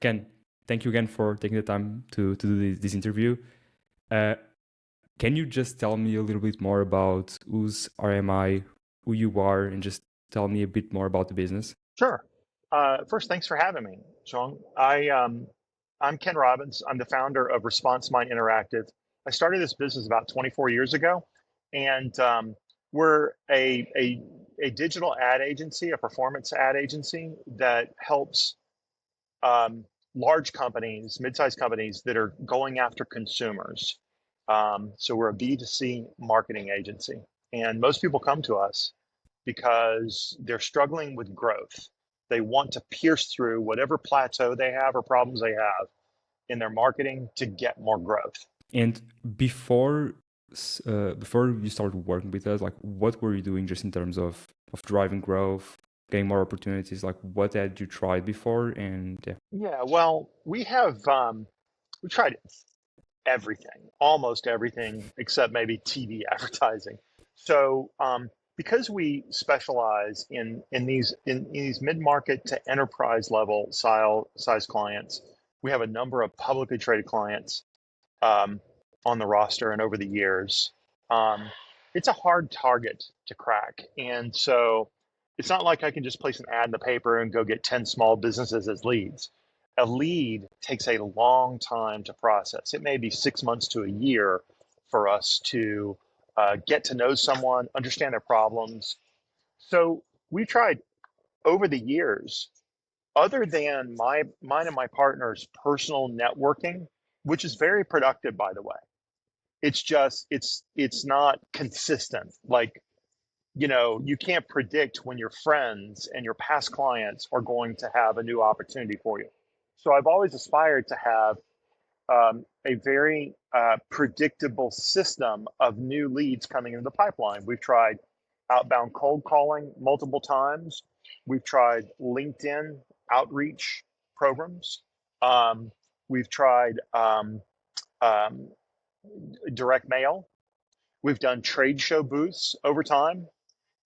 again, thank you again for taking the time to do this interview. Uh, can you just tell me a little bit more about who's RMI, who you are, and just tell me a bit more about the business? Sure. First, thanks for having me, Sean. I'm Ken Robbins. I'm the founder of Response Mind Interactive. I started this business about 24 years ago, and we're a digital ad agency, a performance ad agency that helps large companies, mid-sized companies that are going after consumers. So we're a B2C marketing agency, and most people come to us because they're struggling with growth. They want to pierce through whatever plateau they have or problems they have in their marketing to get more growth. And before you started working with us, like what were you doing just in terms of driving growth, getting more opportunities? Like what had you tried before? And yeah. Yeah, well, we tried everything, almost everything except maybe TV advertising. So because we specialize in these mid-market to enterprise level size clients, we have a number of publicly traded clients um, on the roster and over the years. Um, it's a hard target to crack. And so it's not like I can just place an ad in the paper and go get 10 small businesses as leads. A lead takes a long time to process. It may be 6 months to a year for us to get to know someone, understand their problems. So we tried over the years, other than mine and my partner's personal networking, which is very productive, by the way. It's just it's not consistent. Like, you can't predict when your friends and your past clients are going to have a new opportunity for you. So I've always aspired to have a very predictable system of new leads coming into the pipeline. We've tried outbound cold calling multiple times. We've tried LinkedIn outreach programs. We've tried um, direct mail. We've done trade show booths over time,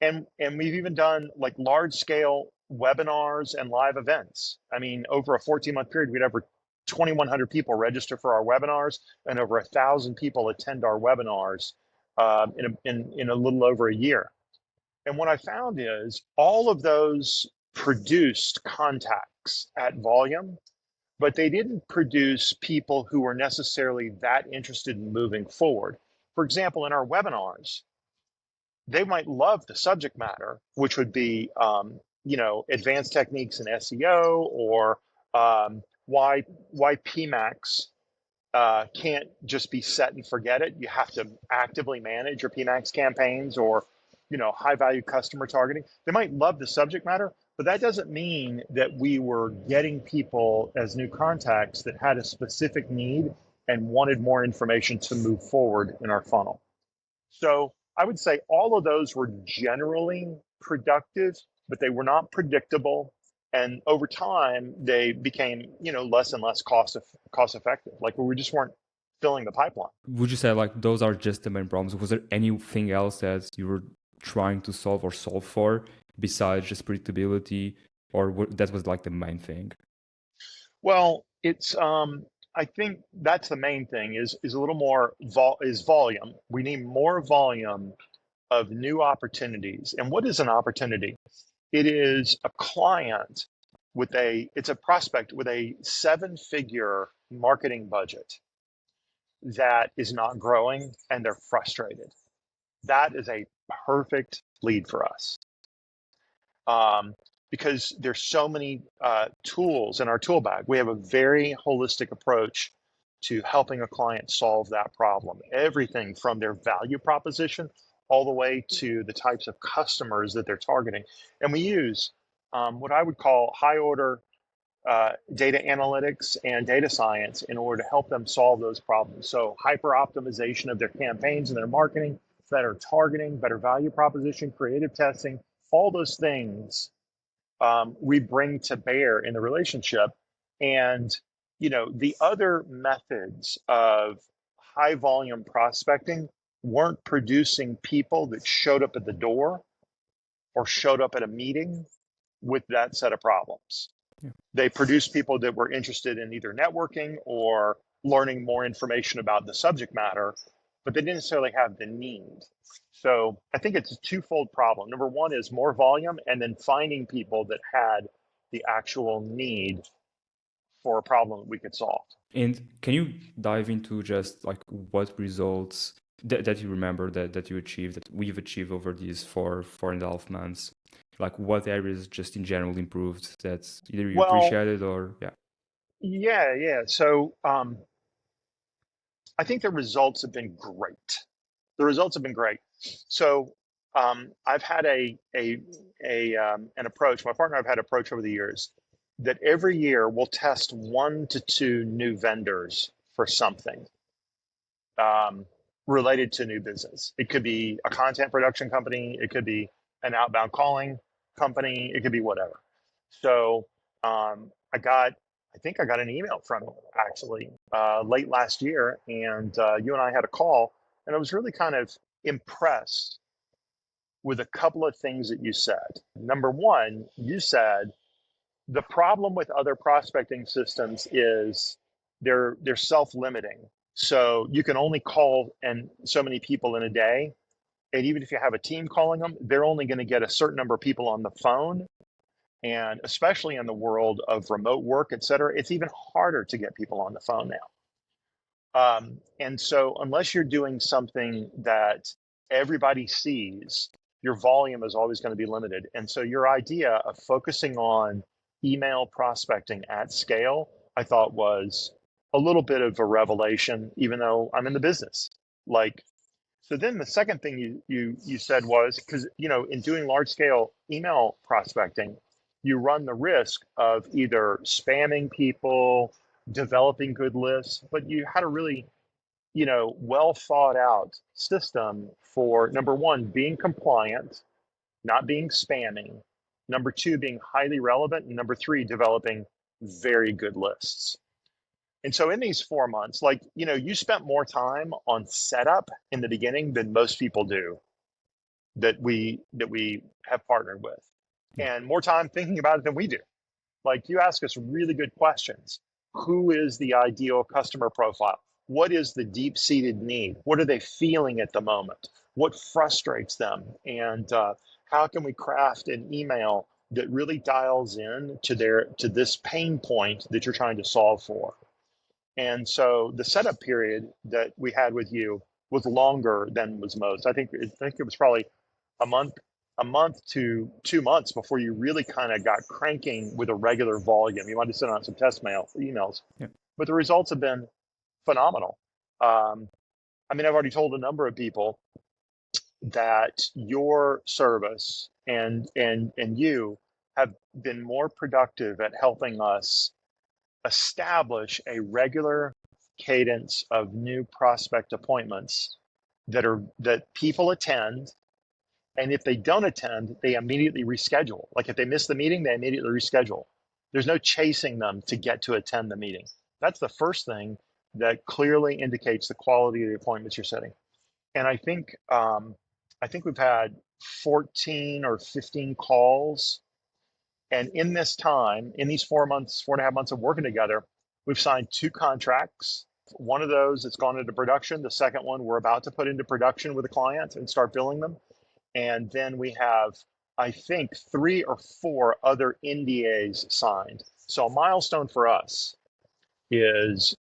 and we've even done like large scale webinars and live events. I mean, over a 14-month period, we'd over 2,100 people register for our webinars, and over 1,000 people attend our webinars in a little over a year. And what I found is all of those produced contacts at volume, but they didn't produce people who were necessarily that interested in moving forward. For example, in our webinars, they might love the subject matter, which would be, advanced techniques in SEO, or why PMAX can't just be set and forget it. You have to actively manage your PMAX campaigns, or high value customer targeting. They might love the subject matter, but that doesn't mean that we were getting people as new contacts that had a specific need and wanted more information to move forward in our funnel. So I would say all of those were generally productive, but they were not predictable. And over time, they became, less and less cost effective. Like we just weren't filling the pipeline. Would you say like those are just the main problems? Was there anything else that you were trying to solve for besides just predictability, or that was like the main thing? Well, it's I think that's the main thing is a little more volume. We need more volume of new opportunities. And what is an opportunity? It is a client it's a prospect with a 7-figure marketing budget that is not growing and they're frustrated. That is a perfect lead for us. Because there's so many tools in our tool bag. We have a very holistic approach to helping a client solve that problem. Everything from their value proposition all the way to the types of customers that they're targeting. And we use what I would call high order data analytics and data science in order to help them solve those problems. So hyper optimization of their campaigns and their marketing, better targeting, better value proposition, creative testing, all those things we bring to bear in the relationship. And, the other methods of high volume prospecting weren't producing people that showed up at the door or showed up at a meeting with that set of problems. Yeah. They produced people that were interested in either networking or learning more information about the subject matter, but they didn't necessarily have the need. So I think it's a twofold problem. Number one is more volume, and then finding people that had the actual need for a problem that we could solve. And can you dive into just like what results that you remember that you achieved, that we've achieved over these 4.5 months? Like what areas just in general improved that either you Well, appreciated or yeah. yeah. So I think the results have been great. The results have been great. So I've had an approach. My partner, I've had approach over the years that every year we'll test 1 to 2 new vendors for something um, related to new business. It could be a content production company. It could be an outbound calling company. It could be whatever. So I think I got an email from him actually late last year, and you and I had a call, and I was really kind of impressed with a couple of things that you said. Number one, you said the problem with other prospecting systems is they're self-limiting. So you can only call and so many people in a day, and even if you have a team calling them, they're only going to get a certain number of people on the phone. And especially in the world of remote work, et cetera, it's even harder to get people on the phone now. And so, unless you're doing something that everybody sees, your volume is always going to be limited. And so, your idea of focusing on email prospecting at scale, I thought was a little bit of a revelation, even though I'm in the business. Like, so then the second thing you said was because in doing large scale email prospecting, you run the risk of either spamming people, developing good lists, but you had a really well thought out system for number one, being compliant, not being spamming, number two, being highly relevant, and number three, developing very good lists. And so in these 4 months, like, you spent more time on setup in the beginning than most people do that we have partnered with, Yeah. and more time thinking about it than we do. Like, you ask us really good questions. Who is the ideal customer profile? What is the deep seated need? What are they feeling at the moment? What frustrates them? And how can we craft an email that really dials in to this pain point that you're trying to solve for? And so the setup period that we had with you was longer than was most. I think it was probably a month, a month to 2 months before you really kind of got cranking with a regular volume. You might have sent out some test emails, Yeah. but the results have been phenomenal. Um, I mean, I've already told a number of people that your service and you have been more productive at helping us establish a regular cadence of new prospect appointments that people attend, and if they don't attend, they immediately reschedule. Like, if they miss the meeting, they immediately reschedule. There's no chasing them to get to attend the meeting. That's the first thing that clearly indicates the quality of the appointments you're setting. And I think we've had 14 or 15 calls, and in this time, in these 4 months, 4.5 months of working together, we've signed 2 contracts. One of those has gone into production. The second one we're about to put into production with a client and start billing them. And then we have, I think, 3 or 4 other NDAs signed. So a milestone for us is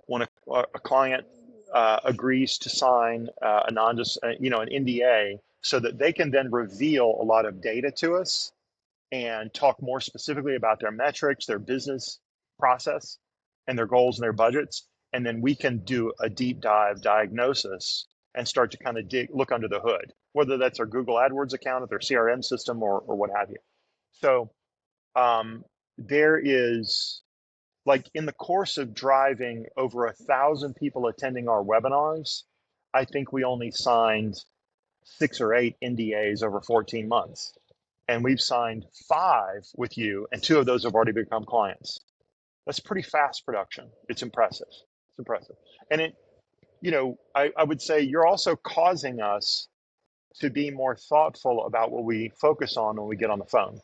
when a client agrees to sign a non an NDA, so that they can then reveal a lot of data to us and talk more specifically about their metrics, their business process, and their goals and their budgets. And then we can do a deep dive diagnosis and start to kind of look under the hood, whether that's our Google AdWords account or their CRM system or what have you. So there is, like, in the course of driving over 1,000 people attending our webinars, I think we only signed 6 or 8 NDAs over 14 months. And we've signed 5 with you, and 2 of those have already become clients. That's pretty fast production. It's impressive. It's impressive. And I would say you're also causing us to be more thoughtful about what we focus on when we get on the phone.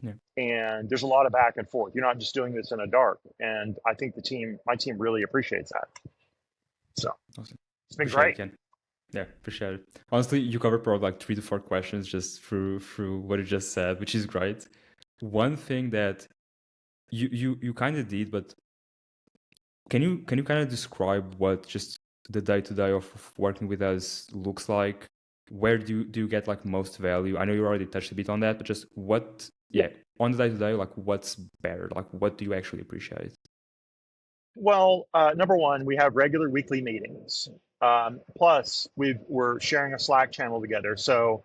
Yeah, and there's a lot of back and forth. You're not just doing this in a dark. And I think my team really appreciates that. So awesome. it's been Appreciate it, great. Ken. Yeah, appreciate it. Honestly, you covered probably like 3 to 4 questions just through what you just said, which is great. One thing that you kind of did, but can you kind of describe what just the day to day of working with us looks like? Where do you get like most value? I know you already touched a bit on that, but just what, Yeah. yeah, on the day to day, like what's better? Like what do you actually appreciate? Well, number one, we have regular weekly meetings. Plus, we're sharing a Slack channel together. So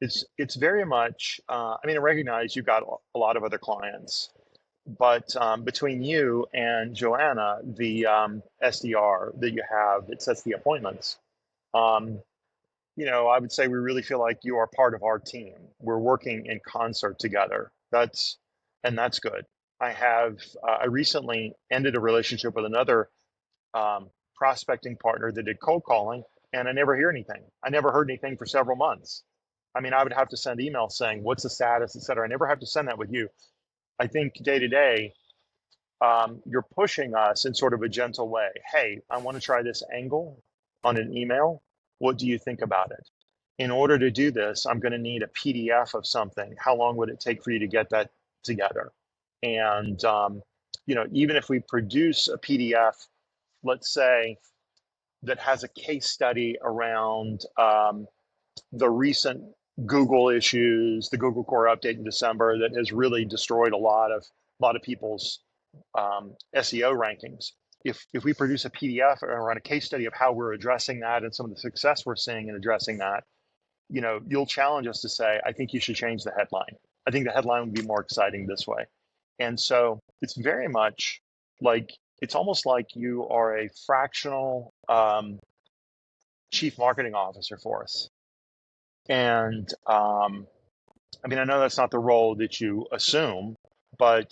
it's very much. I mean, I recognize you've got a lot of other clients, but between you and Joanna, the SDR that you have that sets the appointments, um, I would say we really feel like you are part of our team. We're working in concert together. That's good. I recently ended a relationship with another prospecting partner that did cold calling, and I never hear anything. I never heard anything for several months. I mean, I would have to send emails saying, what's the status, et cetera. I never have to send that with you. I think day to day, you're pushing us in sort of a gentle way. Hey, I want to try this angle on an email. What do you think about it? In order to do this, I'm going to need a PDF of something. How long would it take for you to get that together? And, even if we produce a PDF, let's say, that has a case study around the recent Google issues, the Google Core update in December that has really destroyed a lot of people's SEO rankings. If we produce a PDF or a case study of how we're addressing that and some of the success we're seeing in addressing that, you'll challenge us to say, I think you should change the headline. I think the headline would be more exciting this way. And so it's very much like it's almost like you are a fractional chief marketing officer for us. And I mean, I know that's not the role that you assume, but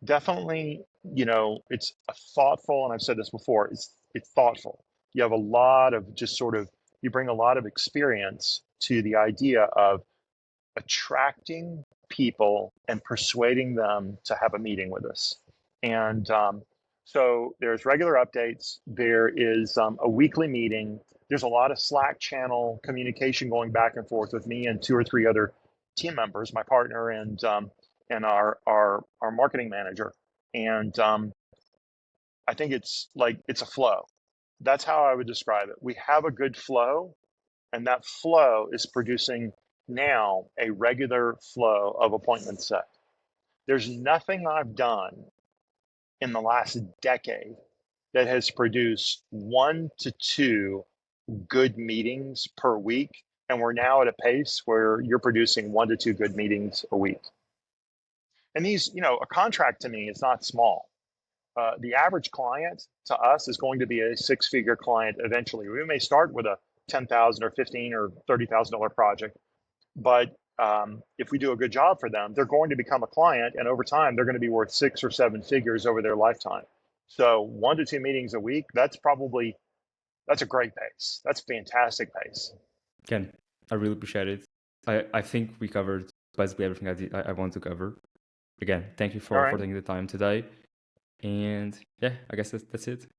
definitely, it's a thoughtful, and I've said this before, it's thoughtful. You have a lot of just sort of, you bring a lot of experience to the idea of attracting people and persuading them to have a meeting with us. And so there's regular updates. There is a weekly meeting. There's a lot of Slack channel communication going back and forth with me and two or three other team members, my partner and our marketing manager. And I think it's like it's a flow. That's how I would describe it. We have a good flow, and that flow is producing now a regular flow of appointments set. There's nothing I've done in the last decade that has produced 1 to 2 good meetings per week. And we're now at a pace where you're producing 1 to 2 good meetings a week. And these, a contract to me is not small. The average client to us is going to be a six-figure client eventually. We may start with a $10,000 or $15,000 or $30,000 project, but if we do a good job for them, they're going to become a client, and over time, they're going to be worth 6 or 7 figures over their lifetime. So 1 to 2 meetings a week, that's a great pace. That's fantastic pace. Ken, I really appreciate it. I think we covered basically everything I want to cover. Again, thank you All for right. taking the time today. And yeah, I guess that's it.